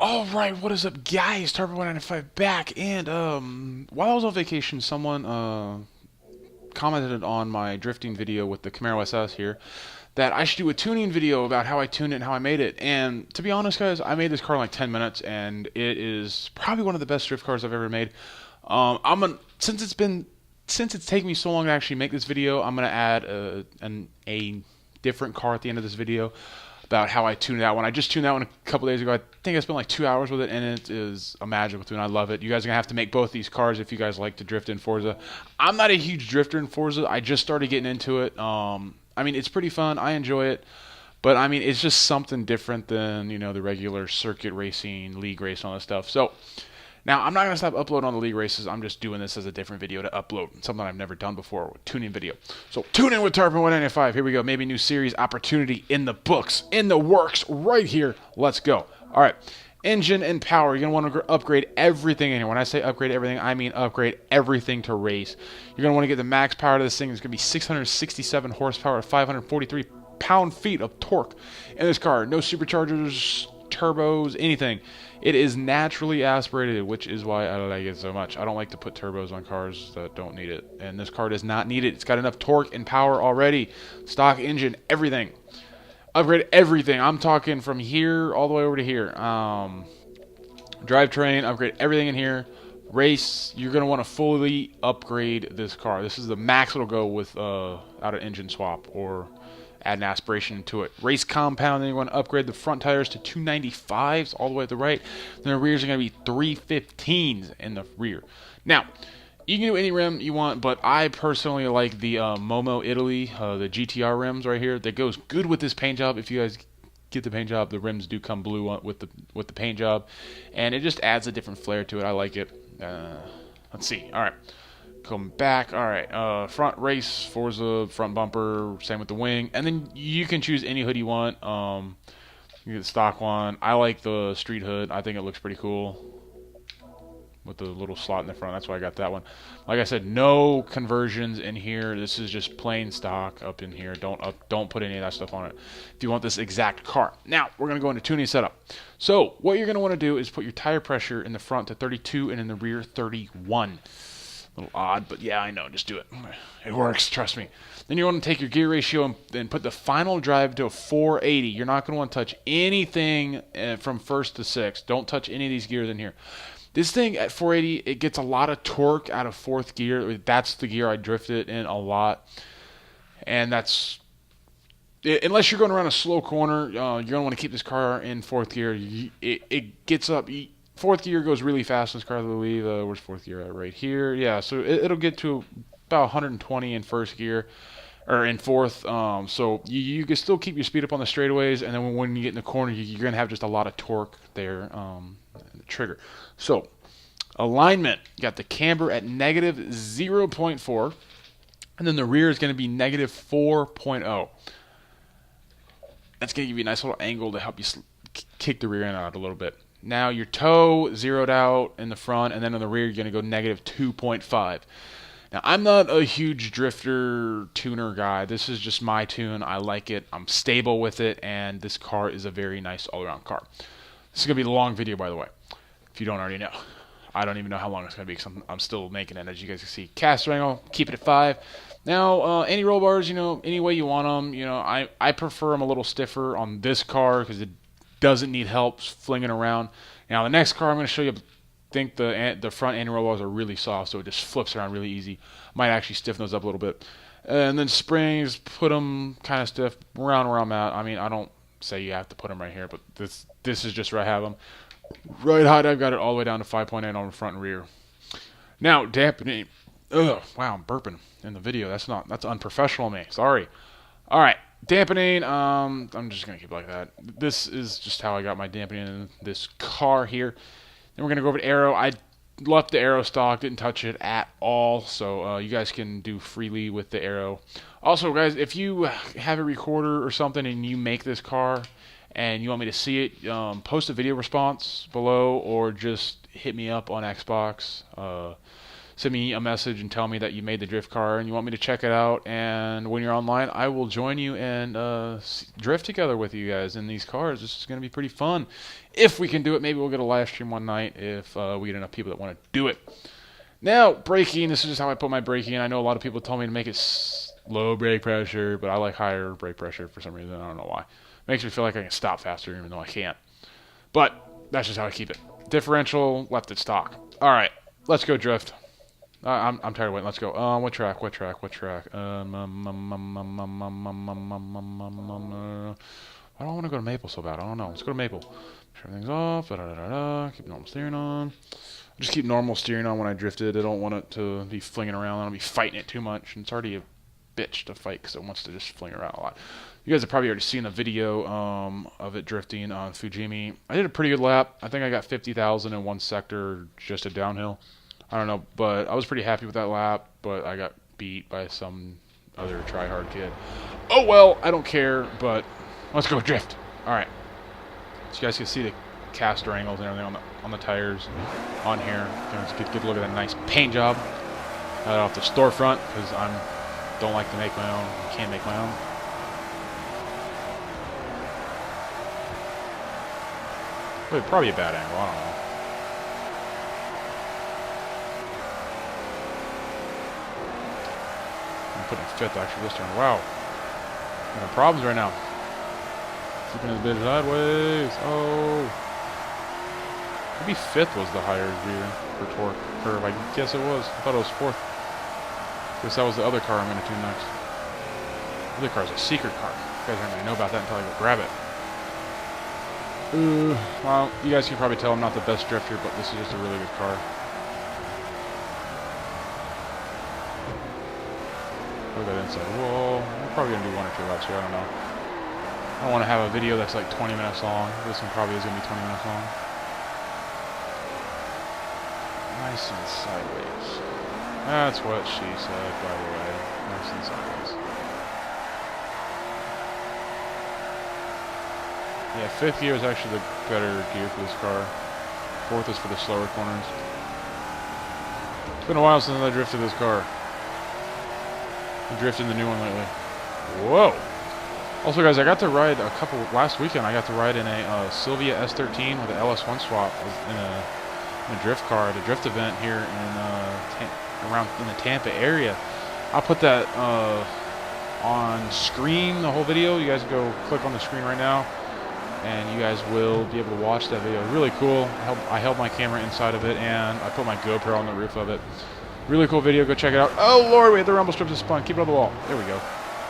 Alright, what is up guys? Turbo195 back, and while I was on vacation, someone commented on my drifting video with the Camaro SS here that I should do a tuning video about how I tuned it and how I made it. And to be honest guys, I made this car in like 10 minutes and it is probably one of the best drift cars I've ever made. Since it's taken me so long to actually make this video, I'm gonna add a different car at the end of this video about how I tuned that one. I just tuned that one a couple days ago. I think I spent like 2 hours with it, and it is a magical tune. I love it. You guys are going to have to make both these cars if you guys like to drift in Forza. I'm not a huge drifter in Forza. I just started getting into it. I mean, it's pretty fun. I enjoy it. But, I mean, it's just something different than, you know, the regular circuit racing, league race, and all that stuff. So, now, I'm not going to stop uploading on the league races. I'm just doing this as a different video to upload. Something I've never done before, a tuning video. So, tune in with Turbo195. Here we go. Maybe new series opportunity in the books, in the works, right here. Let's go. All right. Engine and power. You're going to want to upgrade everything in here. When I say upgrade everything, I mean upgrade everything to race. You're going to want to get the max power to this thing. It's going to be 667 horsepower, 543 pound-feet of torque in this car. No superchargers, turbos, anything. It is naturally aspirated, which is why I like it so much. I don't like to put turbos on cars that don't need it, and this car does not need it. It's got enough torque and power already. Stock engine, everything. Upgrade everything. I'm talking from here all the way over to here. Drivetrain, upgrade everything in here. Race, you're going to want to fully upgrade this car. This is the max it'll go with out of engine swap or add an aspiration to it. Race compound, then you want to upgrade the front tires to 295s all the way to the right. Then the rears are going to be 315s in the rear. Now, you can do any rim you want, but I personally like the Momo Italy, the GTR rims right here. That goes good with this paint job. If you guys get the paint job, the rims do come blue with the paint job, and it just adds a different flair to it. I like it. Let's see. All right. Come back. All right. Front race, Forza, front bumper, same with the wing. And then you can choose any hood you want. You get the stock one. I like the street hood. I think it looks pretty cool with the little slot in the front. That's why I got that one. Like I said, no conversions in here. This is just plain stock up in here. Don't put any of that stuff on it if you want this exact car. Now, we're going to go into tuning setup. So, what you're going to want to do is put your tire pressure in the front to 32 and in the rear 31. A little odd, but yeah, I know. Just do it. It works. Trust me. Then you want to take your gear ratio and put the final drive to a 480. You're not going to want to touch anything from first to sixth. Don't touch any of these gears in here. This thing at 480, it gets a lot of torque out of fourth gear. That's the gear I drifted in a lot. And that's, unless you're going around a slow corner, you're going to want to keep this car in fourth gear. It gets up. Fourth gear goes really fast in this car, I believe. Where's fourth gear at? Right here. Yeah, so it'll get to about 120 in first gear, or in fourth. So you can still keep your speed up on the straightaways, and then when you get in the corner, you're going to have just a lot of torque there, the trigger. So, alignment. You got the camber at negative 0.4, and then the rear is going to be negative 4.0. That's going to give you a nice little angle to help you kick the rear end out a little bit. Now your toe zeroed out in the front, and then in the rear you're going to go negative 2.5. Now I'm not a huge drifter tuner guy. This is just my tune. I like it. I'm stable with it, and this car is a very nice all-around car. This is going to be the long video, by the way, if you don't already know. I don't even know how long it's going to be because I'm still making it, as you guys can see. Caster angle, keep it at 5. Now, any roll bars, you know, any way you want them. You know, I prefer them a little stiffer on this car because it doesn't need help flinging around. Now the next car I'm going to show you, I think the front anti-roll bars are really soft, so it just flips around really easy. Might actually stiffen those up a little bit. And then springs, put them kind of stiff around where I'm at. I mean, I don't say you have to put them right here, but this is just where I have them. Right height, I've got it all the way down to 5.8 on the front and rear. Now dampening. Ugh, wow, I'm burping in the video. That's unprofessional of me. Sorry. All right. Dampening, I'm just going to keep it like that. This is just how I got my dampening in this car here. Then we're going to go over to aero. I left the aero stock, didn't touch it at all, so you guys can do freely with the aero. Also, guys, if you have a recorder or something and you make this car and you want me to see it, post a video response below or just hit me up on Xbox. send me a message and tell me that you made the drift car and you want me to check it out. And when you're online, I will join you and drift together with you guys in these cars. This is going to be pretty fun. If we can do it, maybe we'll get a live stream one night if we get enough people that want to do it. Now, braking. This is just how I put my braking. I know a lot of people told me to make it low brake pressure, but I like higher brake pressure for some reason. I don't know why. Makes me feel like I can stop faster even though I can't. But that's just how I keep it. Differential, left at stock. All right, let's go drift. I'm tired of waiting. Let's go. What track? I don't want to go to Maple so bad. I don't know. Let's go to Maple. Turn everything's off. Keep normal steering on. Just keep normal steering on when I drifted. I don't want it to be flinging around. I don't be fighting it too much. And it's already a bitch to fight because it wants to just fling around a lot. You guys have probably already seen the video of it drifting on Fujimi. I did a pretty good lap. I think I got 50,000 in one sector, just a downhill. I don't know, but I was pretty happy with that lap, but I got beat by some other try-hard kid. Oh, well, I don't care, but let's go drift. All right. So you guys can see the caster angles and everything on the tires on here. Let's get a look at that nice paint job. Off the storefront, because I don't like to make my own. I can't make my own. Well, probably a bad angle. I don't know. I'm putting fifth actually this turn. Wow. I'm having problems right now. Flipping his bit sideways. Oh. Maybe fifth was the higher gear for torque curve. I guess it was. I thought it was fourth. Guess that was the other car I'm going to tune next. The other car is a secret car. You guys aren't going to know about that until I go grab it. Well, you guys can probably tell I'm not the best drifter, but this is just a really good car. Look at that inside wall. We're probably going to do one or two laps here. I don't know. I don't want to have a video that's like 20 minutes long. This one probably is going to be 20 minutes long. Nice and sideways. That's what she said, by the way. Nice and sideways. Yeah, fifth gear is actually the better gear for this car. Fourth is for the slower corners. It's been a while since I drifted this car. I drifted the new one lately. Whoa! Also, guys, I got to ride last weekend. I got to ride in a Sylvia S13 with an LS1 swap in a drift car at a drift event here around in the Tampa area. I'll put that on screen, the whole video. You guys go click on the screen right now, and you guys will be able to watch that video. Really cool. I held my camera inside of it, and I put my GoPro on the roof of it. Really cool video. Go check it out. Oh, Lord, we had the rumble strips to spun. Keep it off the wall. There we go.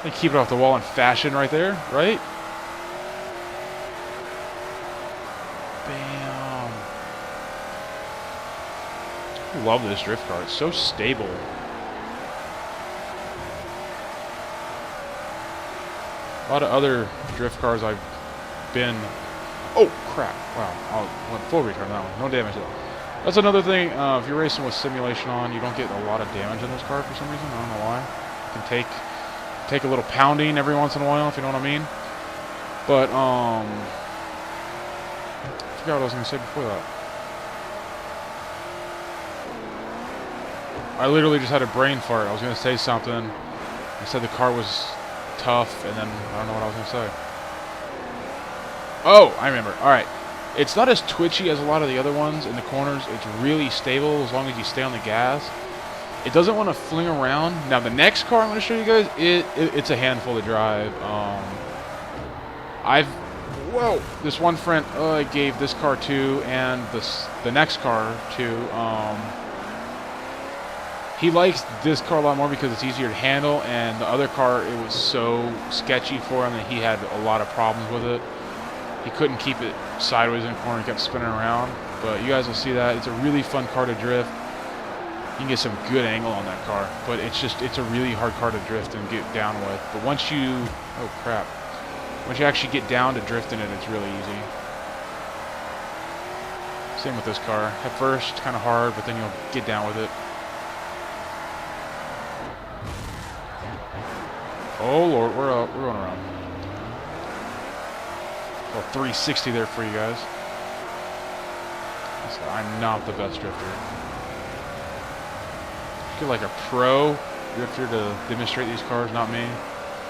I keep it off the wall in fashion right there, right? Bam. I love this drift car. It's so stable. A lot of other drift cars I've been... Oh, crap. Wow. I went full return on that one. No damage at all. That's another thing. If you're racing with simulation on, you don't get a lot of damage in this car for some reason. I don't know why. You can take a little pounding every once in a while, if you know what I mean. But, I forgot what I was going to say before that. I literally just had a brain fart. I was going to say something. I said the car was tough, and then I don't know what I was going to say. Oh, I remember. All right. It's not as twitchy as a lot of the other ones in the corners. It's really stable as long as you stay on the gas. It doesn't want to fling around. Now, the next car I'm going to show you guys, it's a handful to drive. Whoa, this one friend I gave this car to, and the next car to. He likes this car a lot more because it's easier to handle, and the other car, it was so sketchy for him that he had a lot of problems with it. He couldn't keep it sideways in the corner, he kept spinning around. But you guys will see that. It's a really fun car to drift. You can get some good angle on that car, but it's a really hard car to drift and get down with. But once you, oh crap, once you actually get down to drifting it, it's really easy. Same with this car. At first, kind of hard, but then you'll get down with it. Oh Lord, we're going around. Well, 360 there for you guys. So I'm not the best drifter. get like a pro drifter to demonstrate these cars, not me.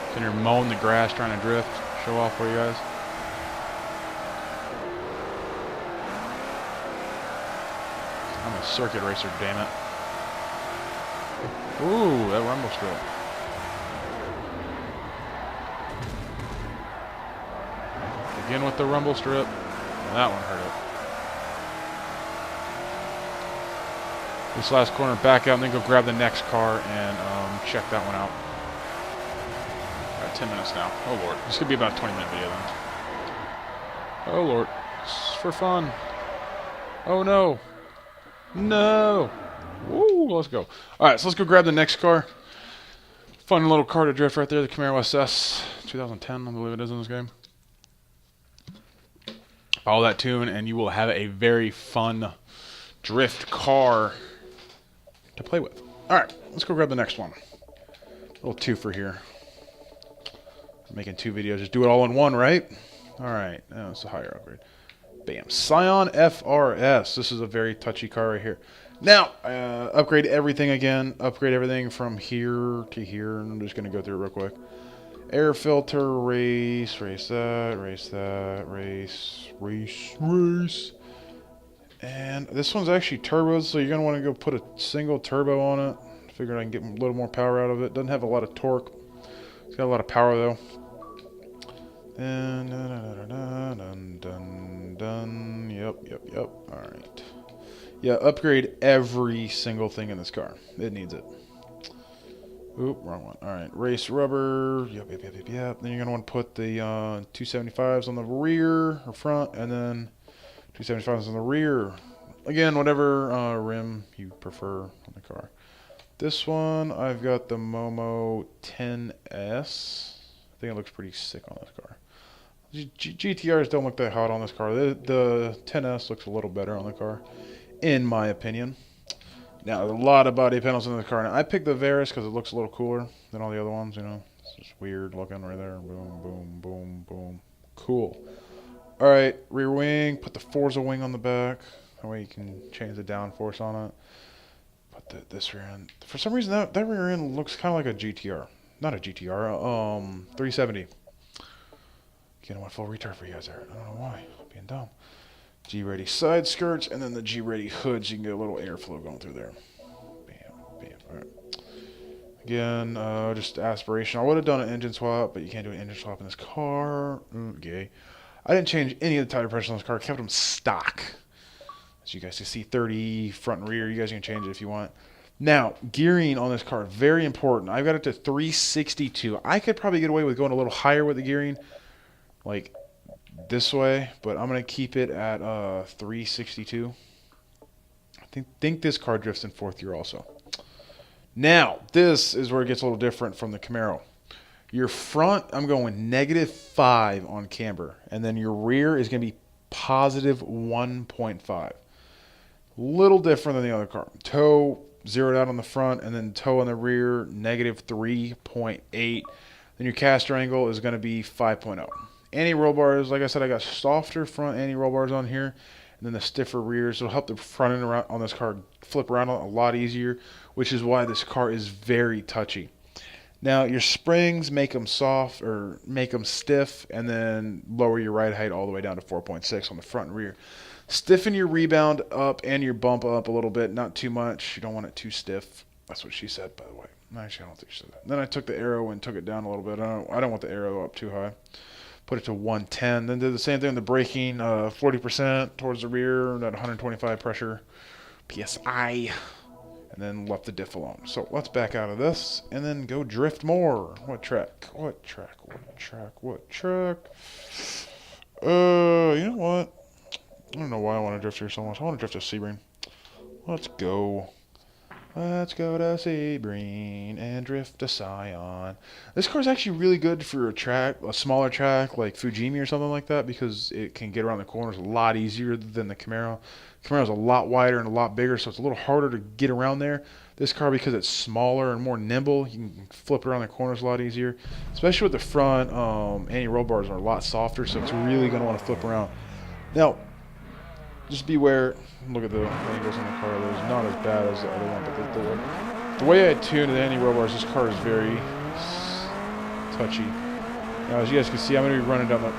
Sitting here mowing the grass trying to drift. Show off for you guys. I'm a circuit racer, damn it. Ooh, that rumble strip. Again with the rumble strip. That one hurt it. This last corner, back out and then go grab the next car and check that one out. Got 10 minutes now. Oh lord, this could be about a 20-minute video then. Oh lord, it's for fun. Oh no. No. Woo, let's go. Alright, so let's go grab the next car. Fun little car to drift right there, the Camaro SS 2010, I believe it is in this game. Follow that tune and you will have a very fun drift car to play with. Alright, let's go grab the next one. A little twofer here. I'm making 2 videos, just do it all in one, right? Alright, oh, it's a higher upgrade. Bam. Scion FRS. This is a very touchy car right here. Now, upgrade everything again. Upgrade everything from here to here. I'm just going to go through it real quick. Air filter, race that, race. And this one's actually turbos, so you're going to want to go put a single turbo on it. Figured I can get a little more power out of it. Doesn't have a lot of torque. It's got a lot of power, though. And dun. Yep. Alright. Yeah, upgrade every single thing in this car. It needs it. Oop, wrong one. Alright, race rubber. Yep. Then you're going to want to put the 275s on the rear or front, and then 275s on the rear. Again, whatever rim you prefer on the car. This one, I've got the Momo 10S. I think it looks pretty sick on this car. GTRs don't look that hot on this car. The 10S looks a little better on the car, in my opinion. Now, there's a lot of body panels in the car. Now, I picked the FRS because it looks a little cooler than all the other ones, you know. It's just weird looking right there. Boom. Cool. Alright, rear wing. Put the Forza wing on the back. That way you can change the downforce on it. Put this rear end. For some reason, that rear end looks kind of like a GTR. Not a GTR, 370. Again, I want full retard for you guys there. I don't know why. I'm being dumb. G-ready side skirts, and then the G-ready hoods. You can get a little airflow going through there. Bam. Alright. Again, just aspiration. I would have done an engine swap, but you can't do an engine swap in this car. Okay. I didn't change any of the tire pressure on this car. I kept them stock. As you guys can see, 30 front and rear. You guys can change it if you want. Now, gearing on this car, very important. I've got it to 362. I could probably get away with going a little higher with the gearing, like this way, but I'm going to keep it at 362. I think this car drifts in 4th gear also. Now, this is where it gets a little different from the Camaro. Your front, I'm going -5 on camber, and then your rear is going to be positive 1.5. Little different than the other car. Toe zeroed out on the front, and then toe on the rear, -3.8. Then your caster angle is going to be 5.0. Anti-roll bars, like I said, I got softer front anti-roll bars on here, and then the stiffer rears. It'll help the front end around on this car flip around a lot easier, which is why this car is very touchy. Now, your springs, make them soft or make them stiff, and then lower your ride height all the way down to 4.6 on the front and rear. Stiffen your rebound up and your bump up a little bit, not too much. You don't want it too stiff. That's what she said, by the way. Actually, I don't think she said that. Then I took the arrow and took it down a little bit. I don't want the arrow up too high. Put it to 110. Then did the same thing with the braking, 40% towards the rear, at 125 pressure, PSI. And then left the diff alone. So let's back out of this and then go drift more. What track? You know what? I don't know why I want to drift here so much. I want to drift to Sebring. Let's go. Let's go to Sebring and drift to Scion. This car is actually really good for a smaller track like Fujimi or something like that, because it can get around the corners a lot easier than the Camaro. Camaro's a lot wider and a lot bigger, so it's a little harder to get around there. This car, because it's smaller and more nimble, you can flip around the corners a lot easier. Especially with the front, anti-roll bars are a lot softer, so it's really going to want to flip around. Now, just beware. Look at the angles on the car. They're not as bad as the other one, but The way I tuned the anti-roll bars, this car is very touchy. Now, as you guys can see, I'm going to be running down the...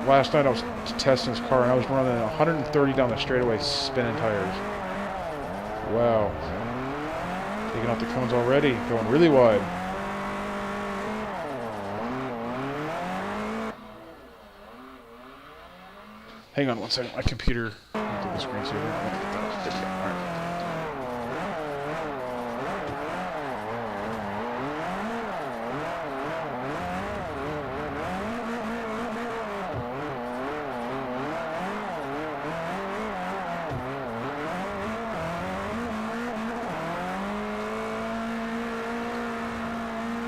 last night I was testing this car, and I was running 130 down the straightaway, spinning tires. Wow. Taking off the cones already, going really wide. Hang on one second, my computer... I'll do the screensaver. I'm going to get that off video. All right.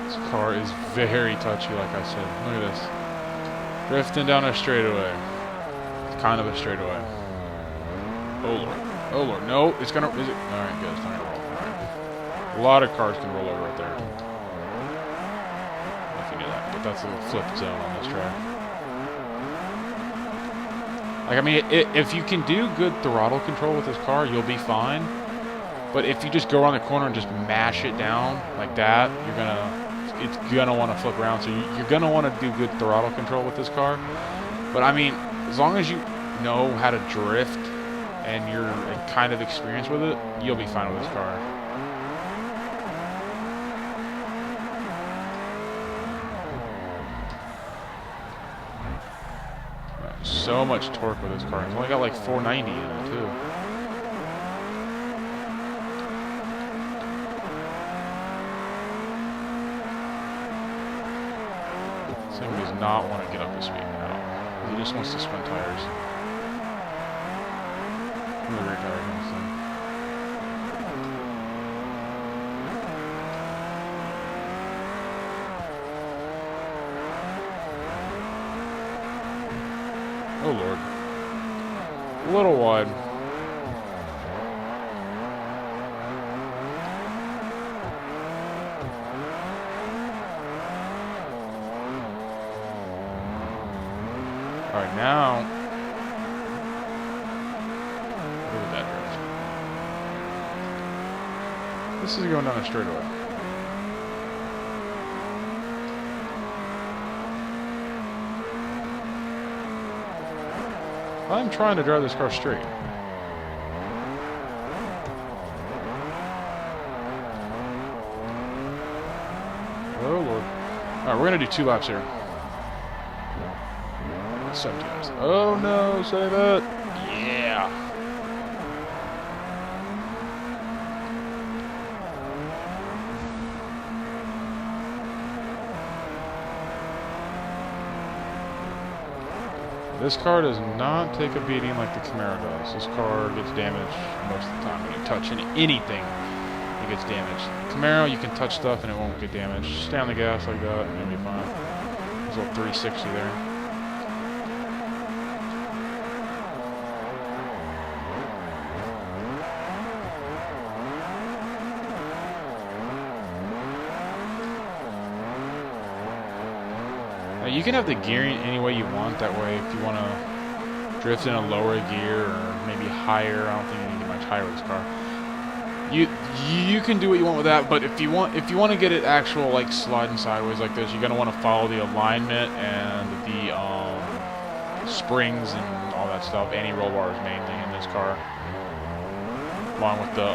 This car is very touchy, like I said. Look at this. Drifting down a straightaway. It's kind of a straightaway. Oh lord. Oh lord. No, it's gonna... Is it? Alright, good. It's not gonna roll. Alright. A lot of cars can roll over right there. I don't know if you knew that, but that's a flip zone on this track. Like, I mean, if you can do good throttle control with this car, you'll be fine. But if you just go around the corner and just mash it down like that, you're gonna... It's gonna want to flip around, so you're gonna want to do good throttle control with this car. But I mean, as long as you know how to drift and you're kind of experienced with it, you'll be fine with this car. So much torque with this car. It's only got like 490 in it too. He does not want to get up to speed at all. He just wants to spin tires. Really great tire thing. Oh lord. A little wide. Alright, now... Look at that drift. This is going down a straightaway. I'm trying to drive this car straight. Oh lord. Alright, we're gonna do 2 laps here. 17 minutes. Oh no, save it! Yeah! This car does not take a beating like the Camaro does. This car gets damaged most of the time. When you touch anything, it gets damaged. Camaro, you can touch stuff and it won't get damaged. Just stay on the gas like that and you'll be fine. There's a little 360 there. You can have the gearing any way you want. That way, if you want to drift in a lower gear or maybe higher, I don't think you need to get much higher with this car. You can do what you want with that, but if you want to get it actual like sliding sideways like this, you're gonna want to follow the alignment and the springs and all that stuff. Anti-roll bars mainly in this car, along with the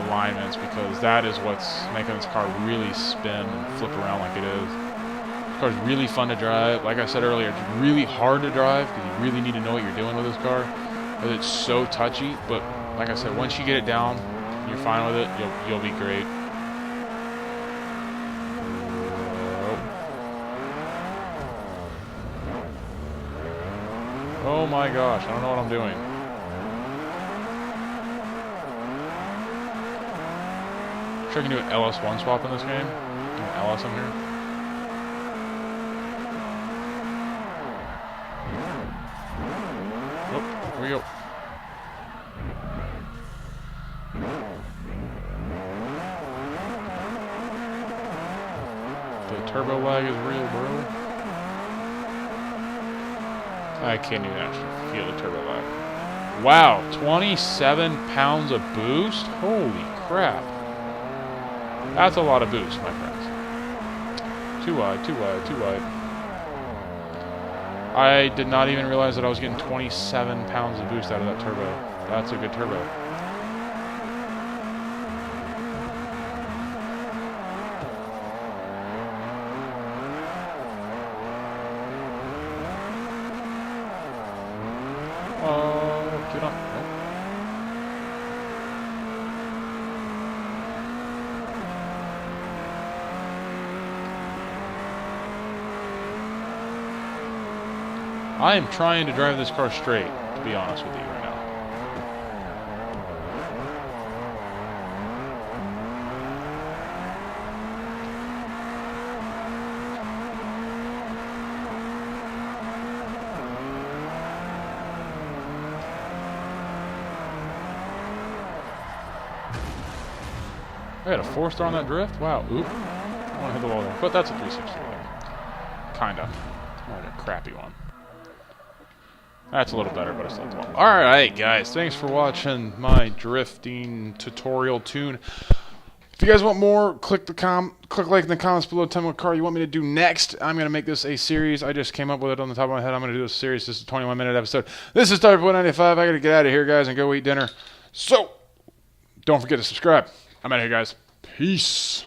alignments, because that is what's making this car really spin and flip around like it is. This car is really fun to drive. Like I said earlier, it's really hard to drive because you really need to know what you're doing with this car, because it's so touchy. But like I said, once you get it down, you're fine with it. You'll be great. Oh my gosh, I don't know what I'm doing. I'm sure I can do an LS1 swap in this game. LS in here. Here we go. The turbo lag is real, bro. I can't even actually feel the turbo lag. Wow, 27 pounds of boost? Holy crap. That's a lot of boost, my friends. Too wide, too wide, too wide. I did not even realize that I was getting 27 pounds of boost out of that turbo. That's a good turbo. Oh, get on. I am trying to drive this car straight, to be honest with you right now. I got a 4-star on that drift? Wow, oop. I want to hit the wall there. But that's a 360 there. Kinda. Like a crappy one. That's a little better, but it's still 12. Alright, guys. Thanks for watching my drifting tutorial tune. If you guys want more, click like in the comments below. Tell me what car you want me to do next. I'm going to make this a series. I just came up with it on the top of my head. I'm going to do a series. This is a 21-minute episode. This is Star 95. I got to get out of here, guys, and go eat dinner. So, don't forget to subscribe. I'm out of here, guys. Peace.